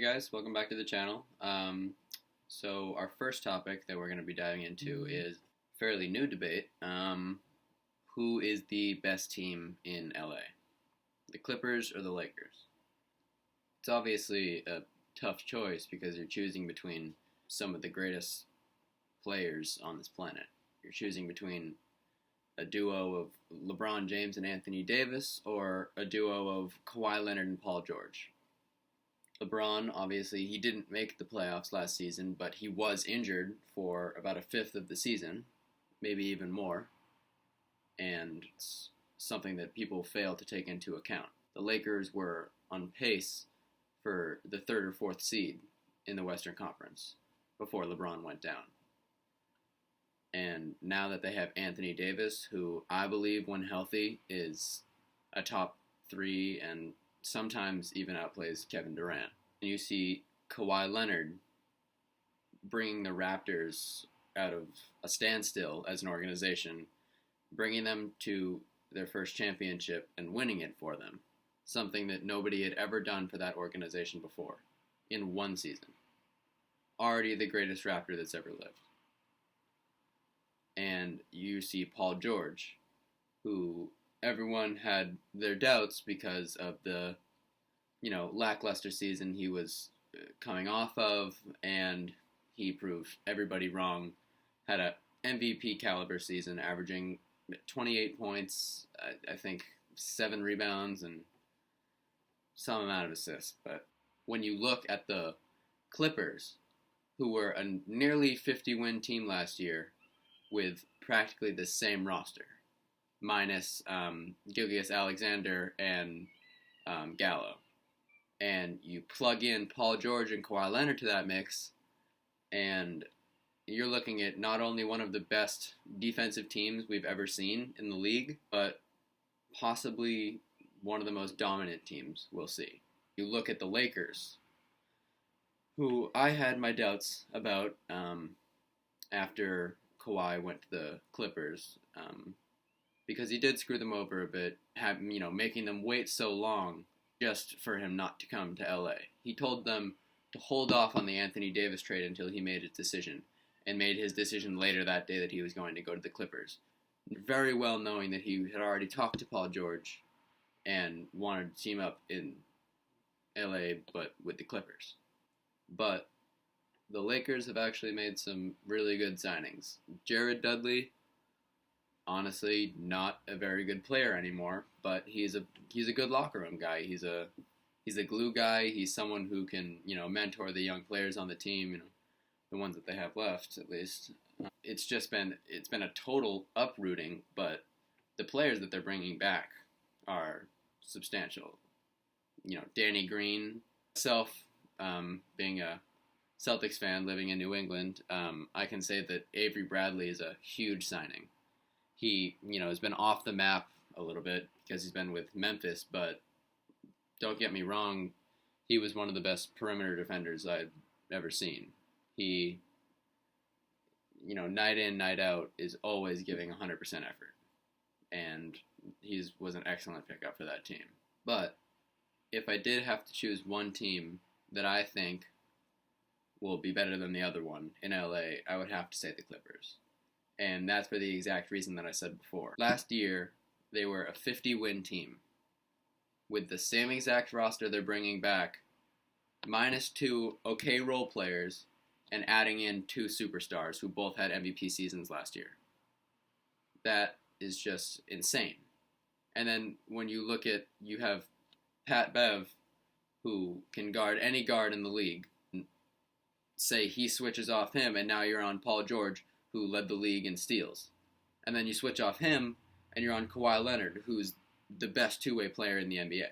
guys, welcome back to the channel. So our first topic that we're going to be diving into is a fairly new debate. Who is the best team in LA? The Clippers or the Lakers? It's obviously a tough choice because you're choosing between some of the greatest players on this planet. You're choosing between a duo of LeBron James and Anthony Davis or a duo of Kawhi Leonard and Paul George. LeBron, obviously, he didn't make the playoffs last season, but he was injured for about a fifth of the season, maybe even more, and it's something that people fail to take into account. The Lakers were on pace for the third or fourth seed in the Western Conference before LeBron went down. And now that they have Anthony Davis, who I believe, when healthy, is a top three and sometimes even outplays Kevin Durant. And you see Kawhi Leonard bringing the Raptors out of a standstill as an organization, bringing them to their first championship and winning it for them, something that nobody had ever done for that organization before in one season. Already the greatest Raptor that's ever lived. And you see Paul George, who everyone had their doubts because of the, lackluster season he was coming off of, and he proved everybody wrong. Had a MVP caliber season, averaging 28 points, I think 7 rebounds, and some amount of assists. But when you look at the Clippers, who were a nearly 50-win team last year with practically the same roster, minus Gilgeous-Alexander and Gallo. And you plug in Paul George and Kawhi Leonard to that mix, and you're looking at not only one of the best defensive teams we've ever seen in the league, but possibly one of the most dominant teams we'll see. You look at the Lakers, who I had my doubts about after Kawhi went to the Clippers, because he did screw them over a bit, making them wait so long just for him not to come to LA. He told them to hold off on the Anthony Davis trade until he made his decision, and made his decision later that day that he was going to go to the Clippers, very well knowing that he had already talked to Paul George and wanted to team up in LA but with the Clippers. But the Lakers have actually made some really good signings. Jared Dudley, honestly, not a very good player anymore, but he's a good locker room guy. He's a glue guy. He's someone who can, mentor the young players on the team, the ones that they have left at least. It's been a total uprooting, but the players that they're bringing back are substantial. Danny Green, being a Celtics fan living in New England, I can say that Avery Bradley is a huge signing. He, has been off the map a little bit because he's been with Memphis, but don't get me wrong, he was one of the best perimeter defenders I've ever seen. He, night in, night out is always giving 100% effort, and he was an excellent pickup for that team. But if I did have to choose one team that I think will be better than the other one in LA, I would have to say the Clippers. And that's for the exact reason that I said before. Last year, they were a 50-win team with the same exact roster they're bringing back, minus 2 okay role players, and adding in 2 superstars who both had MVP seasons last year. That is just insane. And then when you look at, you have Pat Bev, who can guard any guard in the league. Say he switches off him, and now you're on Paul George, who led the league in steals. And then you switch off him, and you're on Kawhi Leonard, who's the best two-way player in the NBA.